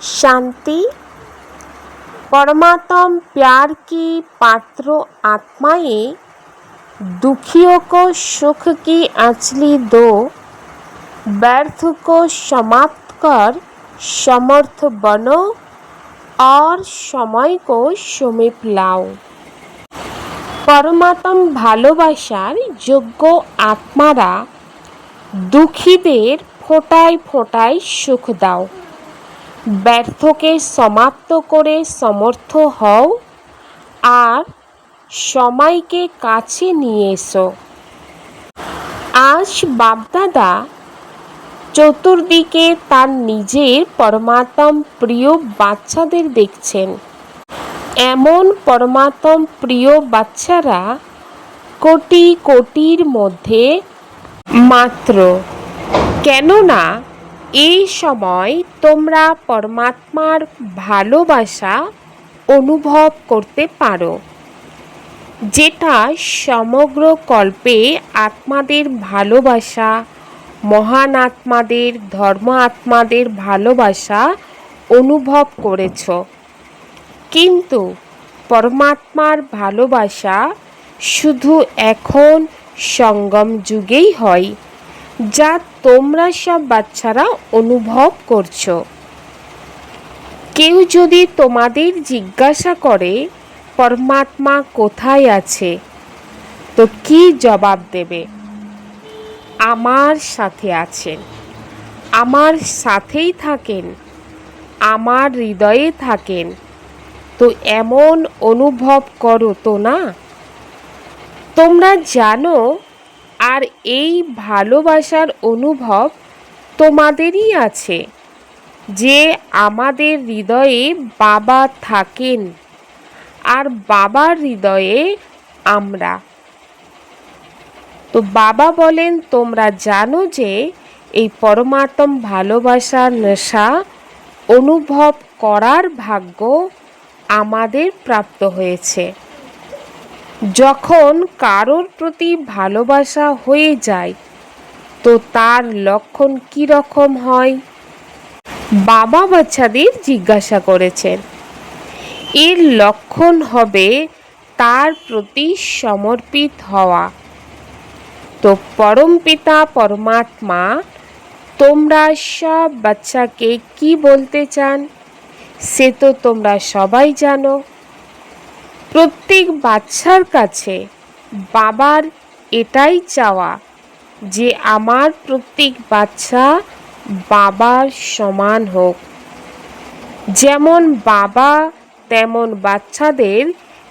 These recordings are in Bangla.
शांति। परमात्म प्यार की पात्र आत्माएं दुखियों को सुख की अंजलि दो, व्यर्थ को समाप्त कर समर्थ बनो और समय को समीप लाओ। परमात्म ভালোবাসার যোগ্য আত্মারা দুঃখীদের ফোঁটায় ফোঁটায় সুখ দাও, ব্যর্থকে সমাপ্ত করে সমর্থ হও আর সময়কে কাছে নিয়ে এসো। আজ বাপদাদা চতুর্দিকে তার নিজের পরমাত্ম প্রিয় বাচ্চাদের দেখছেন। এমন পরমাত্ম প্রিয় বাচ্চারা কোটি কোটির মধ্যে মাত্র, কেননা এই সময় তোমরা পরমাত্মার ভালোবাসা অনুভব করতে পারো, যেটা সমগ্র কল্পে আত্মাদের ভালোবাসা, মহান আত্মাদের, ধর্ম আত্মাদের ভালোবাসা অনুভব করেছ। কিন্তু পরমাত্মার ভালোবাসা শুধু এখন সঙ্গম যুগেই হয়, যা তোমরা সব বাচ্চারা অনুভব করছো। কেউ যদি তোমাদের জিজ্ঞাসা করে পরমাত্মা কোথায় আছে, তো কি জবাব দেবে? আমার সাথে আছেন, আমার সাথেই থাকেন, আমার হৃদয়ে থাকেন। তো এমন অনুভব করো তো না? তোমরা জানো, আর এই ভালোবাসার অনুভব তোমাদেরই আছে যে আমাদের হৃদয়ে বাবা থাকেন আর বাবার হৃদয়ে আমরা। তো বাবা বলেন, তোমরা জানো যে এই পরমাত্ম ভালোবাসার নেশা অনুভব করার ভাগ্য আমাদের প্রাপ্ত হয়েছে। যখন কারোর প্রতি ভালোবাসা হয়ে যায়, তো তার লক্ষণ কি রকম হয়? বাবা বাচ্চাদের জিজ্ঞাসা করেছেন। এর লক্ষণ হবে তার প্রতি সমর্পিত হওয়া। তো পরমপিতা পরমাত্মা তোমরা সব বাচ্চাকে কি বলতে চান, সে তো তোমরা সবাই জানো। প্রত্যেক বাচ্চার কাছে বাবার এটাই চাওয়া যে আমার প্রত্যেক বাচ্চা বাবার সমান হোক। যেমন বাবা, তেমন বাচ্চাদের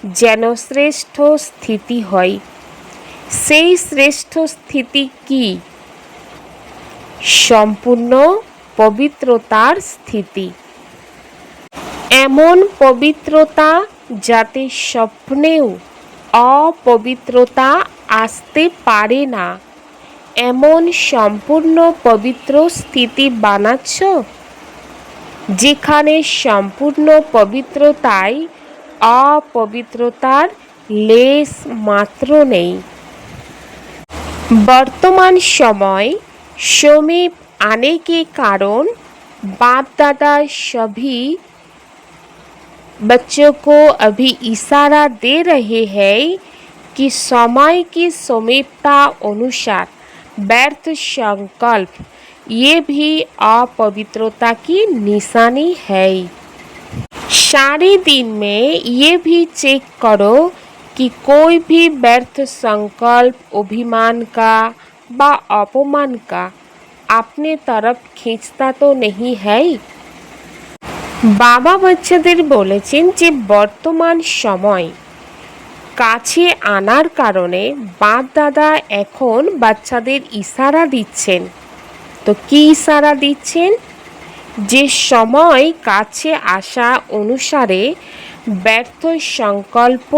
যেন শ্রেষ্ঠ স্থিতি হয়। সেই শ্রেষ্ঠ স্থিতি কি? সম্পূর্ণ পবিত্রতার স্থিতি। এমন পবিত্রতা যাতে স্বপ্নেও অপবিত্রতা আসতে পারে না, এমন সম্পূর্ণ পবিত্র স্থিতি বানাচ্ছ, যেখানে সম্পূর্ণ পবিত্রতায় অপবিত্রতার লেশ মাত্র নেই। वर्तमान समय समीप आने के कारण बाप दादा सभी बच्चों को अभी इशारा दे रहे हैं कि समय की समीपता अनुसार व्यर्थ संकल्प ये भी अपवित्रता की निशानी है। सारे दिन में ये भी चेक करो कि कोई भी व्यर्थ संकल्प अभिमान का व अपमान का अपने तरफ खींचता तो नहीं है। বাবা বাচ্চাদের বলেছেন যে বর্তমান সময় কাছে আনার কারণে বাপ দাদা এখন বাচ্চাদের ইশারা দিচ্ছেন। তো কি ইশারা দিচ্ছেন? যে সময় কাছে আসা অনুসারে ব্যর্থ সংকল্প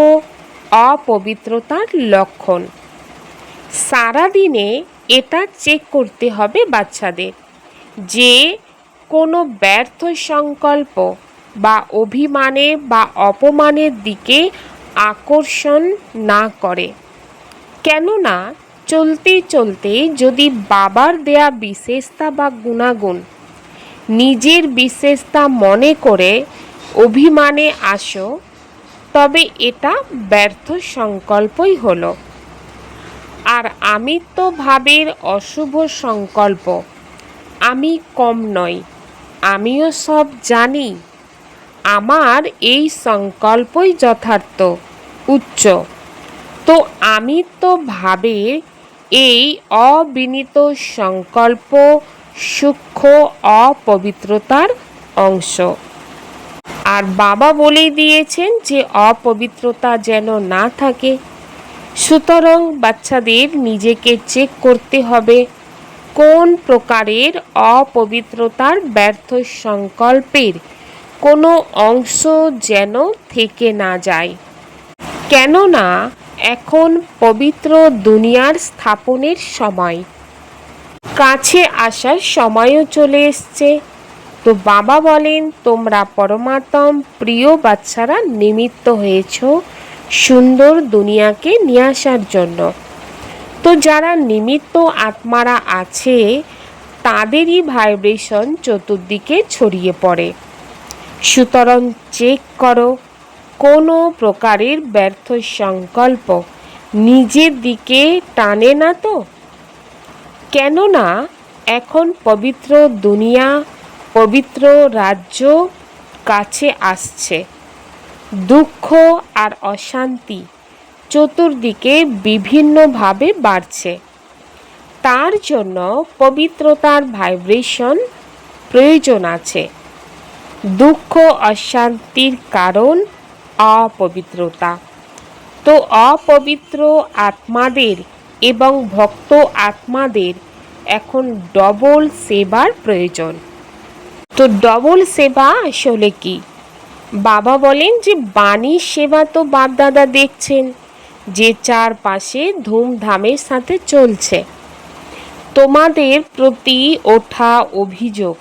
অপবিত্রতার লক্ষণ। সারাদিনে এটা চেক করতে হবে বাচ্চাদের, যে কোনো ব্যর্থ সংকল্প বা অভিমানে বা অপমানের দিকে আকর্ষণ না করে। কেননা চলতে চলতে যদি বাবার দেয়া বিশেষতা বা গুণাগুণ নিজের বিশেষতা মনে করে অভিমানে আসো, তবে এটা ব্যর্থ সংকল্পই হলো। আর আমিত্ব ভাবের অশুভ সংকল্প, আমি কম নই, আমিও সব জানি, আমার এই সংকল্পই যথার্থ, উচ্চ। তো আমিত্ব ভাবের এই অবিনীত সংকল্প সূক্ষ্ম অপবিত্রতার অংশ। আর বাবা বলেই দিয়েছেন যে অপবিত্রতা যেন না থাকে। সুতরাং বাচ্চাদের নিজেকে চেক করতে হবে কোন প্রকারের অপবিত্রতার ব্যর্থ সংকল্পের কোনো অংশ যেন থেকে না যায়। কেননা এখন পবিত্র দুনিয়ার স্থাপনের সময়, কাছে আসার সময়ও চলে এসছে। তো বাবা বলেন, তোমরা পরমাত্ম প্রিয় বাচ্চারা নিমিত্ত হয়েছ সুন্দর দুনিয়াকে নিয়ে আসার জন্য। তো যারা নিমিত্ত আত্মারা আছে তাদেরই ভাইব্রেশন চতুর্দিকে ছড়িয়ে পড়ে। সুতরাং চেক করো কোনো প্রকারের ব্যর্থ সংকল্প নিজের দিকে টানে না তো। কেননা এখন পবিত্র দুনিয়া, পবিত্র রাজ্য কাছে আসছে। দুঃখ আর অশান্তি চতুর্দিকে বিভিন্নভাবে বাড়ছে। তার জন্য পবিত্রতার ভাইব্রেশন প্রয়োজন আছে। দুঃখ অশান্তির কারণ অপবিত্রতা। তো অপবিত্র আত্মাদের এবং ভক্ত আত্মাদের এখন ডবল সেবার প্রয়োজন। তো ডবল সেবা আসলে কি? বাবা বলেন যে বাণীর সেবা তো বাপদাদা দেখছেন যে চারপাশে ধুমধামের সাথে চলছে। তোমাদের প্রতি ওঠা অভিযোগ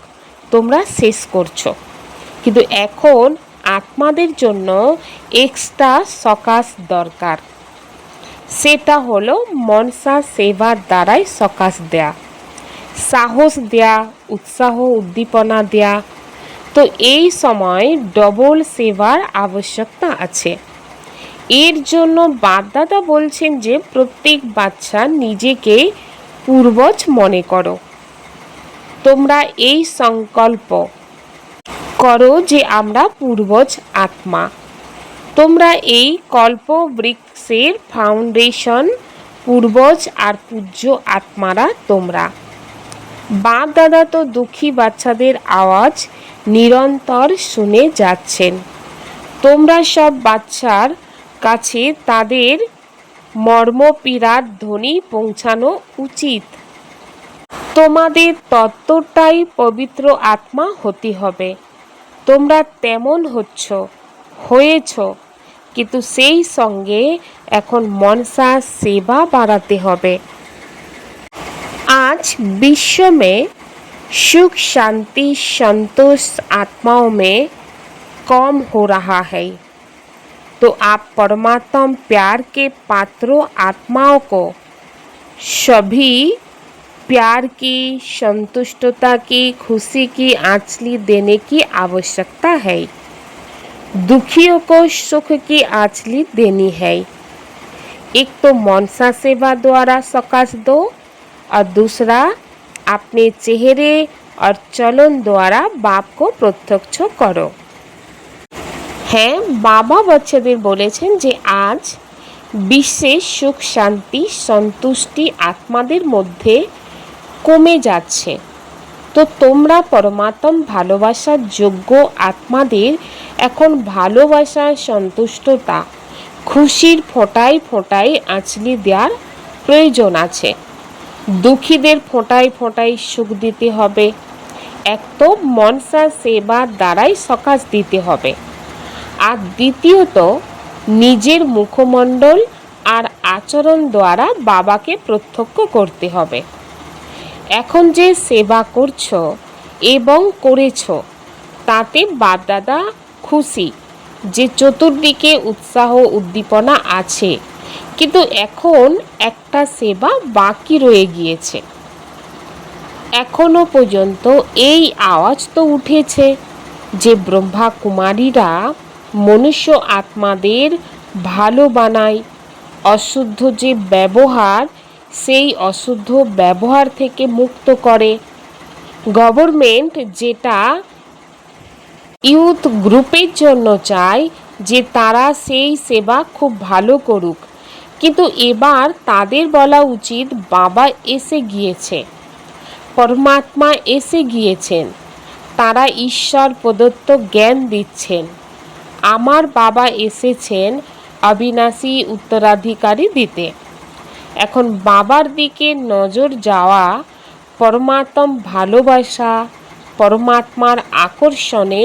তোমরা শেষ করছো, কিন্তু এখন আত্মাদের জন্য এক্সট্রা সকাশ দরকার। সেটা হলো মনসা সেবার দ্বারাই সকাশ দেয়া, সাহস দেয়া, উৎসাহ উদ্দীপনা দেয়া। তো এই সময় ডবল সেবার আবশ্যকতা আছে। এর জন্য বাপদাদা বলছেন যে প্রত্যেক বাচ্চা নিজেকে পূর্বজ মনে করো। তোমরা এই সংকল্প করো যে আমরা পূর্বজ আত্মা। তোমরা এই কল্প বৃক্ষের ফাউন্ডেশন, পূর্বজ আর পূজ্য আত্মারা তোমরা। বাপ দাদা তো দুঃখী বাচ্চাদের আওয়াজ নিরন্তর শুনে যাচ্ছেন। তোমরা সব বাচ্চার কাছে তাদের মর্মপীড়ার ধ্বনি পৌঁছানো উচিত। তোমাদের তত্ত্বটাই পবিত্র আত্মা হতে হবে। তোমরা তেমন হয়েছ, কিন্তু সেই সঙ্গে এখন মনসা सेवा বাড়াতে হবে। आज विश्व में सुख शांति संतोष आत्माओं में कम हो रहा है। तो आप परमात्मा प्यार के पात्रों आत्माओं को सभी प्यार की, संतुष्टता की, खुशी की आंचली देने की आवश्यकता है। दुखियों को सुख की आंचली देनी है। एक तो मनसा सेवा द्वारा सकाश दो और दूसरा अपने चेहरे और चलन द्वारा बाप को प्रत्यक्ष करो। হ্যাঁ, বাবা বাচ্চাদের বলেছেন যে আজ বিশ্বের সুখ শান্তি সন্তুষ্টি আত্মাদের মধ্যে কমে যাচ্ছে। তো তোমরা পরমাত্ম ভালোবাসার যোগ্য আত্মাদের এখন ভালোবাসা, সন্তুষ্টতা, খুশির ফোঁটায় ফোঁটায় আঁচলি দেওয়ার প্রয়োজন আছে। দুঃখীদের ফোঁটায় ফোঁটায় সুখ দিতে হবে। এক তো মনসা সেবার দ্বারাই সকাশ দিতে হবে, আর দ্বিতীয়ত নিজের মুখমণ্ডল আর আচরণ দ্বারা বাবাকে প্রত্যক্ষ করতে হবে। এখন যে সেবা করছো এবং করেছো তাতে বাপদাদা খুশি যে চতুর্দিকে উৎসাহ উদ্দীপনা আছে, কিন্তু এখন একটা সেবা বাকি রয়ে গিয়েছে। এখনো পর্যন্ত এই আওয়াজ তো উঠেছে যে ব্রহ্মা কুমারীরা মনুষ্য আত্মাদের ভালো বানায়, অশুদ্ধ যে ব্যবহার সেই অশুদ্ধ ব্যবহার থেকে মুক্ত করে। গভর্নমেন্ট যেটা ইউথ গ্রুপের জন্য চায় যে তারা সেই সেবা খুব ভালো করুক, কিন্তু এবার তাদের বলা উচিত বাবা এসে গিয়েছে, পরমাত্মা এসে গিয়েছেন, তারা ঈশ্বর প্রদত্ত জ্ঞান দিচ্ছেন। আমার বাবা এসেছেন অবিনাশী উত্তরাধিকারী দিতে। এখন বাবার দিকে নজর যাওয়া, পরমাত্মার ভালোবাসা, পরমাত্মার আকর্ষণে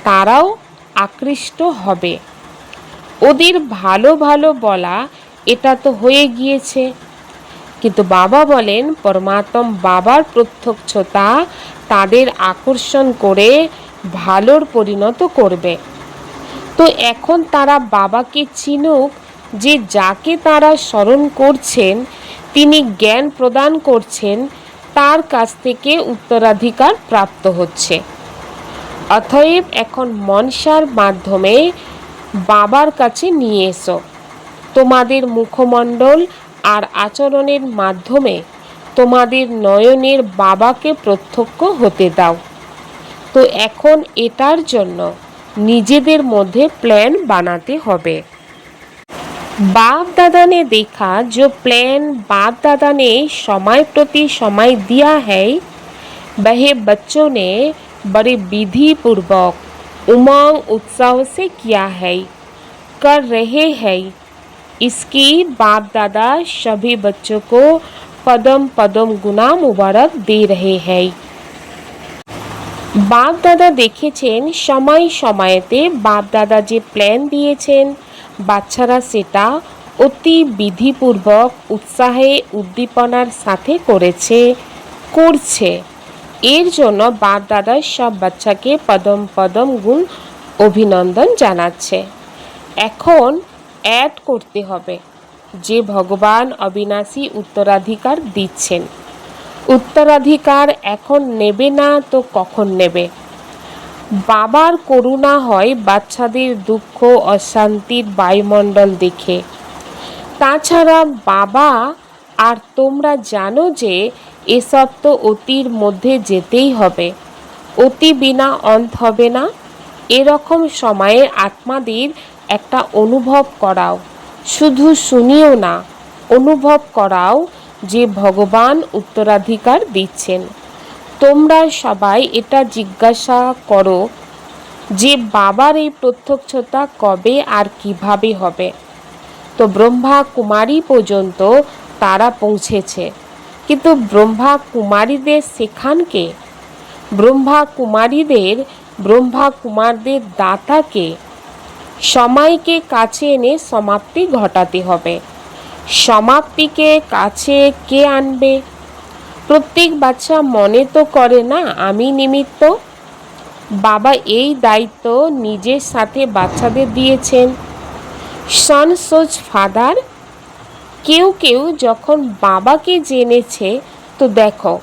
তারাও আকৃষ্ট হবে। ওদের ভালো ভালো বলা এটা তো হয়ে গিয়েছে, কিন্তু বাবা বলেন পরমাত্মা বাবার প্রত্যক্ষতা তাদের আকর্ষণ করে ভালোর পরিণত করবে। তো এখন তারা বাবাকে চিনুক, যে যাকে তারা স্মরণ করছেন তিনি জ্ঞান প্রদান করছেন, তার কাছ থেকে উত্তরাধিকার প্রাপ্ত হচ্ছে। অতএব এখন মনসার মাধ্যমে বাবার কাছে নিয়ে এসো। তোমাদের মুখমণ্ডল আর আচরণের মাধ্যমে তোমাদের নয়নের বাবাকে প্রত্যক্ষ হতে দাও। তো এখন এটার জন্য নিজেদের মধ্যে প্ল্যান বানাতে হবে। बाप दादा ने देखा जो प्लान बाप दादा ने समय प्रति समय दिया है, वह बच्चों ने बड़े विधि पूर्वक उमंग उत्साह से किया है, कर रहे हैं। इसकी बाप दादा सभी बच्चों को पदम पदम गुना मुबारक दे रहे हैं। বাপ দাদা দেখেছেন সময় সময়তে বাপ দাদা যে প্ল্যান দিয়েছেন বাচ্চারা সেটা অতি বিধিপূর্বক উৎসাহে উদ্দীপনার সাথে করছে। এর জন্য বাপ দাদা সব বাচ্চাকে পদম পদম গুণ অভিনন্দন জানাচ্ছে। এখন অ্যাড করতে হবে যে ভগবান অবিনাশী উত্তরাধিকার দিচ্ছেন। উত্তরাধিকার এখন নেবে না তো কখন নেবে? বাবার করুণা হয় বাচ্চাদের দুঃখ অশান্তির বায়ুমণ্ডল দেখে। তাছাড়া বাবা আর তোমরা জানো যে এসব তো অতির মধ্যে যেতেই হবে, অতি বিনা অন্ত হবে না। এরকম সময়ে আত্মাদের একটা অনুভব করাও, শুধু শুনিও না, অনুভব করাও যে ভগবান উত্তরাধিকার দিচ্ছেন। তোমরা সবাই এটা জিজ্ঞাসা করো যে বাবার এই প্রত্যক্ষতা কবে আর কিভাবে হবে। তো ব্রহ্মা কুমারী পর্যন্ত তারা পৌঁছেছে, কিন্তু ব্রহ্মা কুমারীদের শেখানকে, ব্রহ্মা কুমারদের দাতাকে সময়কে কাছে এনে সমাপ্তি ঘটাতে হবে। সমাপ্তিকে কাছে কে আনবে? প্রত্যেক বাচ্চা মনে তো করে না আমি নিমিত্ত। বাবা এই দায়িত্ব নিজের সাথে বাচ্চাদের দিয়েছেন। সন সোচ ফাদার। কেউ কেউ যখন বাবাকে জেনেছে, তো দেখো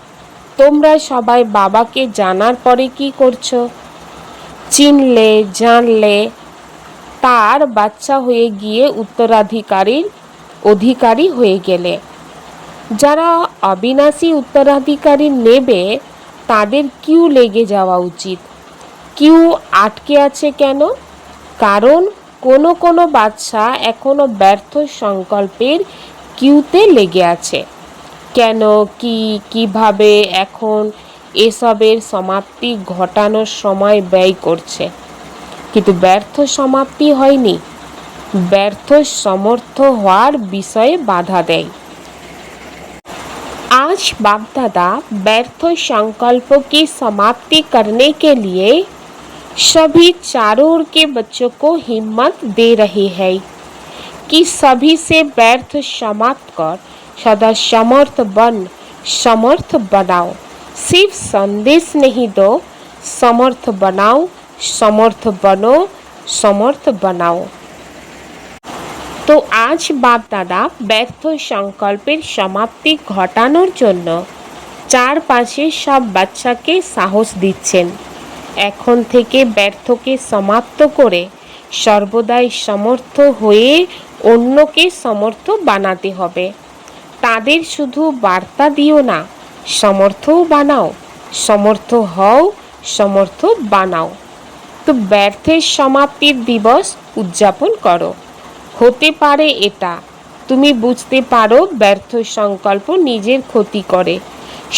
তোমরা সবাই বাবাকে জানার পরে কি করছো? চিনলে জানলে তার বাচ্চা হয়ে গিয়ে উত্তরাধিকারীর অধিকারী হয়ে গেলে। যারা অবিনাশী উত্তরাধিকারী নেবে তাদের কিউ লেগে যাওয়া উচিত। কিউ আটকে আছে কেন? কারণ কোনো কোনো বাচ্চা এখনো ব্যর্থ সংকল্পের কিউতে লেগে আছে। কেন, কিভাবে এখন এসবের সমাপ্তি ঘটানোর সময় ব্যয় করছে, কিন্তু ব্যর্থ সমাপ্তি হয়নি, ব্যর্থ সমর্থ হওয়ার বিষয়ে বাধা দেয়। आज बाप दादा व्यर्थ संकल्प की समाप्ति करने के लिए सभी चारों ओर के बच्चों को हिम्मत दे रहे हैं कि सभी से व्यर्थ समाप्त कर सदा समर्थ बनाओ। सिर्फ संदेश नहीं दो, समर्थ बनाओ, समर्थ बनो, समर्थ बनाओ। তো আজ বাপ দাদা ব্যর্থ সংকল্পের সমাপ্তি ঘটানোর জন্য চারপাশে সব বাচ্চাকে সাহস দিচ্ছেন। এখন থেকে ব্যর্থকে সমাপ্ত করে সর্বদাই সমর্থ হয়ে অন্যকে সমর্থ বানাতে হবে। তাদের শুধু বার্তা দিও না, সমর্থও বানাও। সমর্থ হও, সমর্থ বানাও। তো ব্যর্থের সমাপ্তির দিবস উদযাপন করো। হতে পারে এটা তুমি বুঝতে পারো ব্যর্থ সংকল্প নিজের ক্ষতি করে,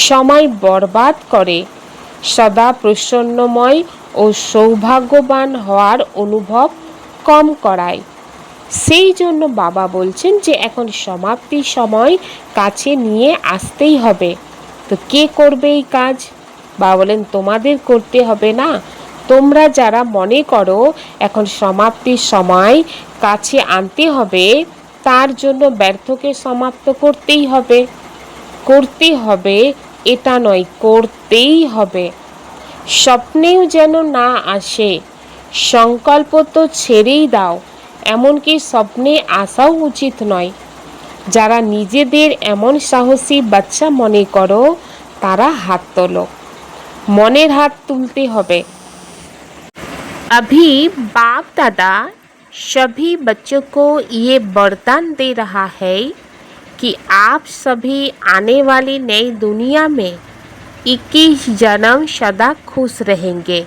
সময় বরবাদ করে, সদা প্রসন্নময় ও সৌভাগ্যবান হওয়ার অনুভব কম করায়। সেই জন্য বাবা বলছেন যে এখন সমাপ্তির সময় কাছে নিয়ে আসতেই হবে। তো কে করবে এই কাজ? বাবা বলেন তোমাদের করতে হবে না। তোমরা যারা মনে করো এখন সমাপ্তির সময় কাছে আনতে হবে, তার জন্য ব্যর্থকে সমাপ্ত করতেই হবে। করতে হবে এটা নয়, করতেই হবে। স্বপ্নেও যেন না আসে। সংকল্প তো ছেড়েই দাও, এমনকি স্বপ্নে আসাও উচিত নয়। যারা নিজেদের এমন সাহসী বাচ্চা মনে করো তারা হাত তোলো। মনের হাত তুলতে হবে। अभी बाप दादा सभी बच्चों को ये वरदान दे रहा है कि आप सभी आने वाली नई दुनिया में 21 जन्म सदा खुश रहेंगे,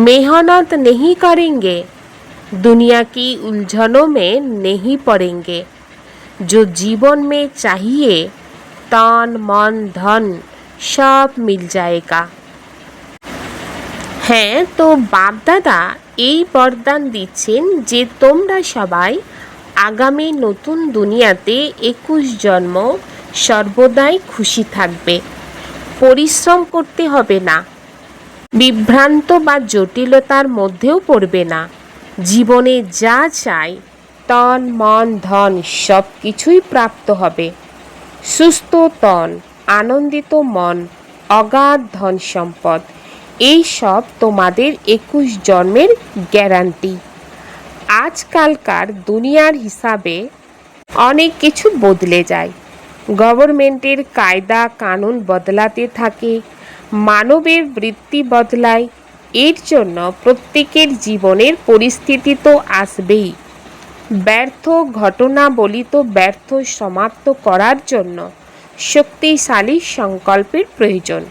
मेहनत नहीं करेंगे, दुनिया की उलझनों में नहीं पड़ेंगे। जो जीवन में चाहिए तन मन धन सब मिल जाएगा। হ্যাঁ, তো বাপদাদা এই বরদান দিচ্ছেন যে তোমরা সবাই আগামী নতুন দুনিয়াতে 21 জন্ম সর্বদাই খুশি থাকবে। পরিশ্রম করতে হবে না, বিভ্রান্ত বা জটিলতার মধ্যেও পড়বে না। জীবনে যা চাই তন মন ধন সব কিছুই প্রাপ্ত হবে। সুস্থ তন, আনন্দিত মন, অগাধ ধন সম্পদ, এই সব তোমাদের 21 জন্মের গ্যারান্টি। আজকালকার দুনিয়ার হিসাবে অনেক কিছু বদলে যায়। গভর্নমেন্টের কায়দা কানুন বদলাতে থাকে, মানবের বৃত্তি বদলায়। এর জন্য প্রত্যেকের জীবনের পরিস্থিতি তো আসবেই। ব্যর্থ ঘটনাবলী তো ব্যর্থ সমাপ্ত করার জন্য শক্তিশালী সংকল্পের প্রয়োজন।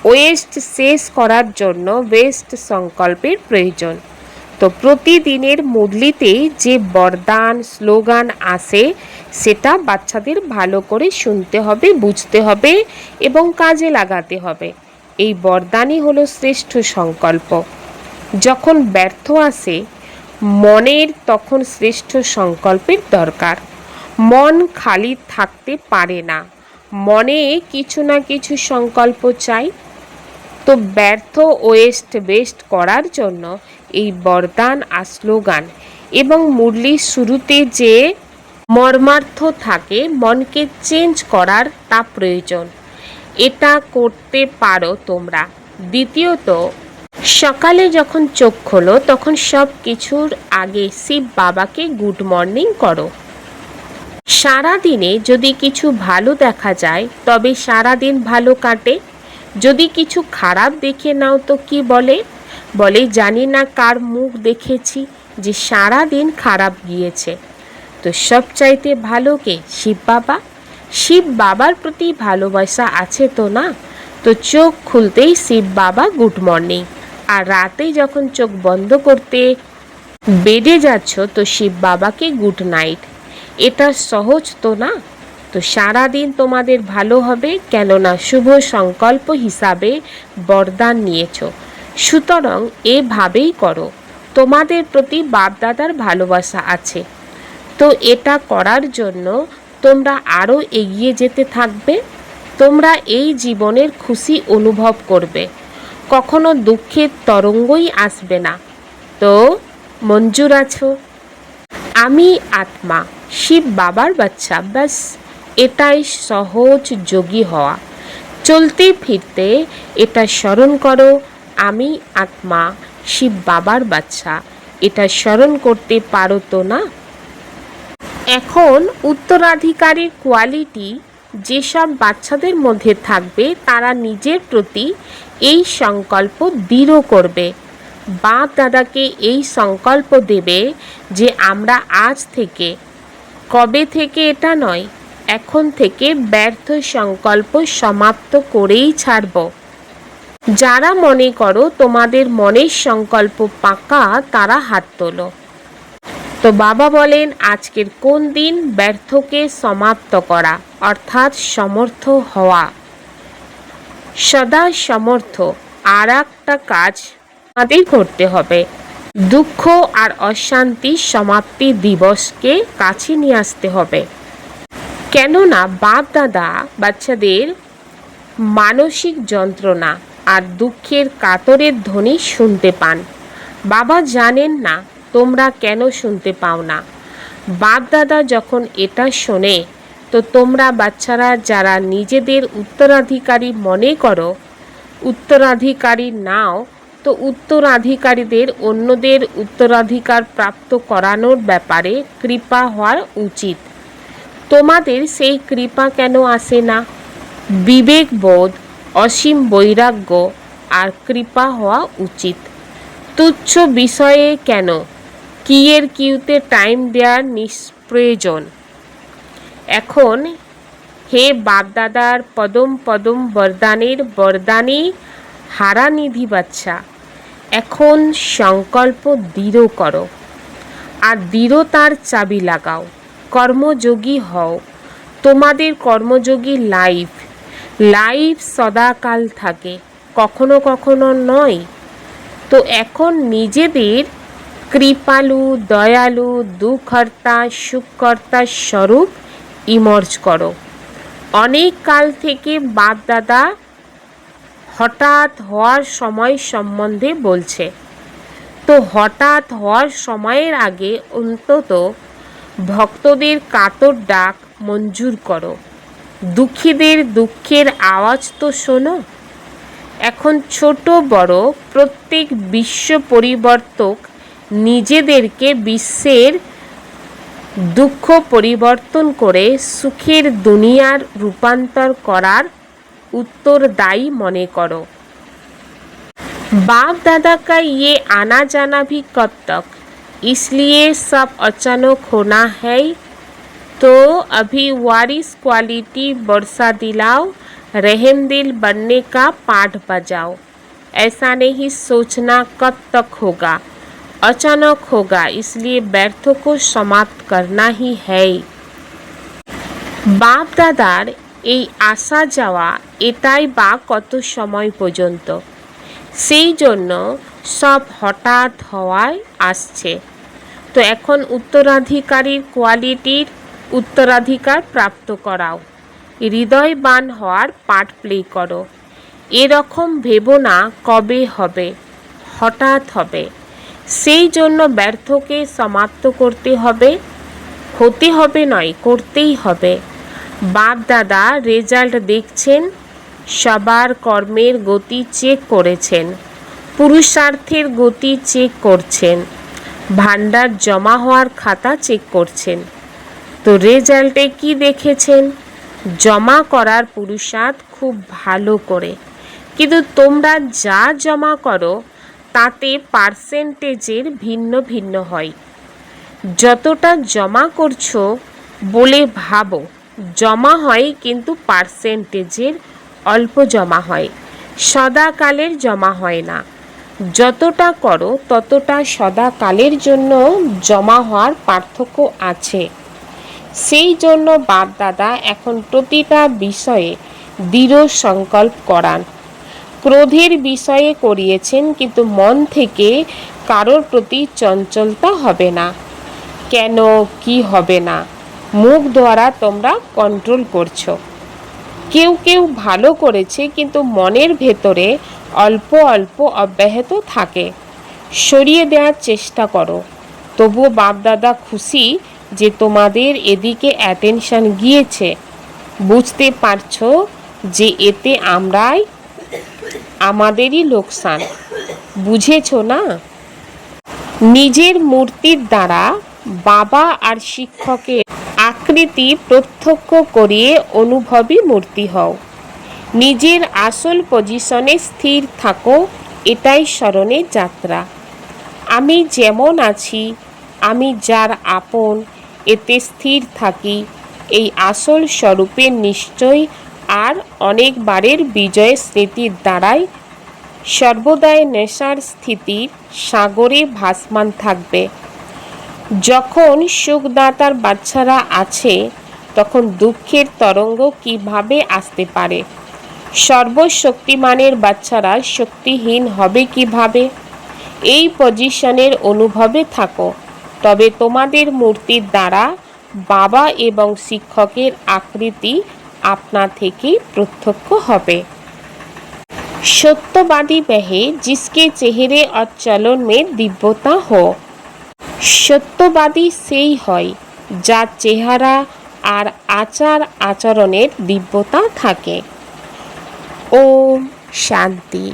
ওয়েস্ট শেষ করার জন্য বেস্ট সংকল্পের প্রয়োজন। তো প্রতিদিনের মুরলিতে যে বরদান স্লোগান আসে সেটা বাচ্চাদের ভালো করে শুনতে হবে, বুঝতে হবে এবং কাজে লাগাতে হবে। এই বরদানই হলো শ্রেষ্ঠ সংকল্প। যখন ব্যর্থ আসে মনের তখন শ্রেষ্ঠ সংকল্পের দরকার। মন খালি থাকতে পারে না, মনে কিছু না কিছু সংকল্প চাই। তো ব্যর্থ ওয়েস্ট বেস্ট করার জন্য এই বরদান আর স্লোগান এবং মুরলির শুরুতে যে মর্মার্থ থাকে মনকে চেঞ্জ করার তা প্রয়োজন। এটা করতে পারো তোমরা। দ্বিতীয়ত, সকালে যখন চোখ খোলো তখন সব কিছুর আগে শিব বাবাকে গুড মর্নিং করো। সারাদিনে যদি কিছু ভালো দেখা যায় তবে সারাদিন ভালো কাটে। যদি কিছু খারাপ দেখে নাও তো কি বলে? বলে জানি না কার মুখ দেখেছি যে সারা দিন খারাপ গিয়েছে। তো সবচাইতে ভালো কে? শিব বাবা। শিব বাবার প্রতি ভালোবাসা আছে তো না? তো চোখ খুলতেই শিব বাবা গুড মর্নিং, আর রাতে যখন চোখ বন্ধ করতে বেডে যাচ্ছ তো শিব বাবাকে গুড নাইট। এটা সহজ তো না? তো সারাদিন তোমাদের ভালো হবে, কেননা শুভ সংকল্প হিসাবে বরদান নিয়েছ। সুতরাং এভাবেই করো। তোমাদের প্রতি বাপদাদার ভালোবাসা আছে। তো এটা করার জন্য তোমরা আরও এগিয়ে যেতে থাকবে। তোমরা এই জীবনের খুশি অনুভব করবে, কখনো দুঃখের তরঙ্গই আসবে না। তো মঞ্জুর আছো? আমি আত্মা, শিব বাবার বাচ্চা, ব্যাস এটাই সহজ যোগী হওয়া। চলতে ফিরতে এটা স্মরণ করো, আমি আত্মা, শিব বাবার বাচ্চা। এটা স্মরণ করতে পারো তো না? এখন উত্তরাধিকারীর কোয়ালিটি যেসব বাচ্চাদের মধ্যে থাকবে তারা নিজের প্রতি এই সংকল্প দৃঢ় করবে। বাপ দাদাকে এই সংকল্প দেবে যে আমরা আজ থেকে, কবে থেকে এটা নয়, এখন থেকে ব্যর্থ সংকল্প সমাপ্ত করেই ছাড়ব। যারা মনে করো তোমাদের মনের সংকল্প পাকা তারা হাত তোলো। তো বাবা বলেন আজকের কোন দিন ব্যর্থকে সমাপ্ত করা অর্থাৎ সমর্থ হওয়া। সদা সমর্থ আর একটা কাজ আমাদের করতে হবে, দুঃখ আর অশান্তি সমাপ্তি দিবসকে কাছে নিয়ে আসতে হবে। কেননা বাপ দাদা বাচ্চাদের মানসিক যন্ত্রণা আর দুঃখের কাতরের ধ্বনি শুনতে পান। বাবা জানেন না তোমরা কেন শুনতে পাও না। বাপ দাদা যখন এটা শোনে তো তোমরা বাচ্চারা যারা নিজেদের উত্তরাধিকারী মনে করো, উত্তরাধিকারী নাও, তো উত্তরাধিকারীদের অন্যদের উত্তরাধিকার প্রাপ্ত করানোর ব্যাপারে কৃপা হওয়ার উচিত। তোমাদের সেই কৃপা কেন আসে না? বিবেকবোধ, অসীম বৈরাগ্য আর কৃপা হওয়া উচিত। তুচ্ছ বিষয়ে কেন কিয়ের কিউতে টাইম দেওয়ার নিষ্প্রয়োজন। এখন হে বাপদাদার পদম পদম বরদানের বরদানি হারানিধি বাচ্চা, এখন সংকল্প দৃঢ় করো আর দৃঢ়তার চাবি লাগাও। কর্মযোগী হও। তোমাদের কর্মযোগী লাইফ সদাকাল থাকে, কখনো কখনো নয়। তো এখন নিজেদের কৃপালু, দয়ালু, দুঃখহর্তা, সুখকর্তা স্বরূপ ইমার্জ করো। অনেক কাল থেকে বাপ দাদা হঠাৎ হওয়ার সময় সম্বন্ধে বলছে। তো হঠাৎ হওয়ার সময়ের আগে অন্তত ভক্তদের কাতর ডাক মঞ্জুর করো। দুঃখীদের দুঃখের আওয়াজ তো শোনো। এখন ছোট বড় প্রত্যেক বিশ্ব পরিবর্তক নিজেদেরকে বিশ্বের দুঃখ পরিবর্তন করে সুখের দুনিয়ার রূপান্তর করার उत्तरदायी मने करो। बाप दादा का ये आना जाना भी कब तक, इसलिए सब अचानक होना है। तो अभी वारिस क्वालिटी बरसा दिलाओ, रहम दिल बनने का पाठ बजाओ। ऐसा नहीं सोचना कब तक होगा, अचानक होगा, इसलिए व्यर्थ को समाप्त करना ही है। बाप दादार এই আসা যাওয়া এটাই বা কত সময় পর্যন্ত, সেই জন্য সব হঠাৎ হওয়ায় আসছে। তো এখন উত্তরাধিকারীর কোয়ালিটির উত্তরাধিকার প্রাপ্ত করাও, হৃদয়বান হওয়ার পার্ট প্লে করো। এরকম ভেবো না কবে হবে, হঠাৎ হবে। সেই জন্য ব্যর্থকে সমাপ্ত করতে হবে, হতে হবে নয়, করতেই হবে। বাপ দাদা রেজাল্ট দেখছেন, সবার কর্মের গতি চেক করেছেন, পুরুষার্থের গতি চেক করছেন, ভান্ডার জমা হওয়ার খাতা চেক করছেন। তো রেজাল্টে কি দেখেছেন? জমা করার পুরুষার্থ খুব ভালো করে, কিন্তু তোমরা যা জমা করো তাতে পার্সেন্টেজের ভিন্ন ভিন্ন হয়। যতটা জমা করছো বলে ভাবো জমা হয়, কিন্তু পার্সেন্টেজের অল্প জমা হয়, সদাকালের জমা হয় না। যতটা করো ততটা সদাকালের জন্য জমা হওয়ার পার্থক্য আছে। সেই জন্য বাপ দাদা এখন প্রতিটা বিষয়ে দৃঢ় সংকল্প করান। ক্রোধের বিষয়ে করিয়েছেন, কিন্তু মন থেকে কারোর প্রতি চঞ্চলতা হবে না। কেন কি হবে না, মুখ দ্বারা তোমরা কন্ট্রোল করছো। কেউ কেউ ভালো করেছে, কিন্তু মনের ভেতরে অল্প অল্প অব্যাহত থাকে, সরিয়ে দেওয়ার চেষ্টা করো। তবুও বাপদাদা খুশি যে তোমাদের এদিকে অ্যাটেনশন গিয়েছে। বুঝতে পারছো যে এতে আমাদেরই লোকসান, বুঝেছো না? নিজের মূর্তির দ্বারা বাবা আর শিক্ষকের আকৃতি প্রত্যক্ষ করিয়ে অনুভবী মূর্তি হও। নিজের আসল পজিশনে স্থির থাকো, এটাই স্মরণের যাত্রা। আমি যেমন আছি, আমি যার আপন, এতে স্থির থাকি। এই আসল স্বরূপের নিশ্চয় আর অনেকবারের বিজয়ের স্মৃতির দ্বারাই সর্বদাই নেশার স্থিতির সাগরে ভাসমান থাকবে। যখন সুখদাতার বাচ্চারা আছে, তখন দুঃখের তরঙ্গ কিভাবে আসতে পারে? সর্বশক্তিমানের বাচ্চারা শক্তিহীন হবে কিভাবে? এই পজিশনের অনুভবে থাকো, তবে তোমাদের মূর্তির দ্বারা বাবা এবং শিক্ষকের আকৃতি আপনা থেকেই প্রত্যক্ষ হবে। सत्यवादी वह जिसके चेहरे और चलन में दिव्यता हो। সত্যবাদী সেই হয় যার চেহারা আর আচার আচরণের দিব্যতা থাকে। ওম শান্তি।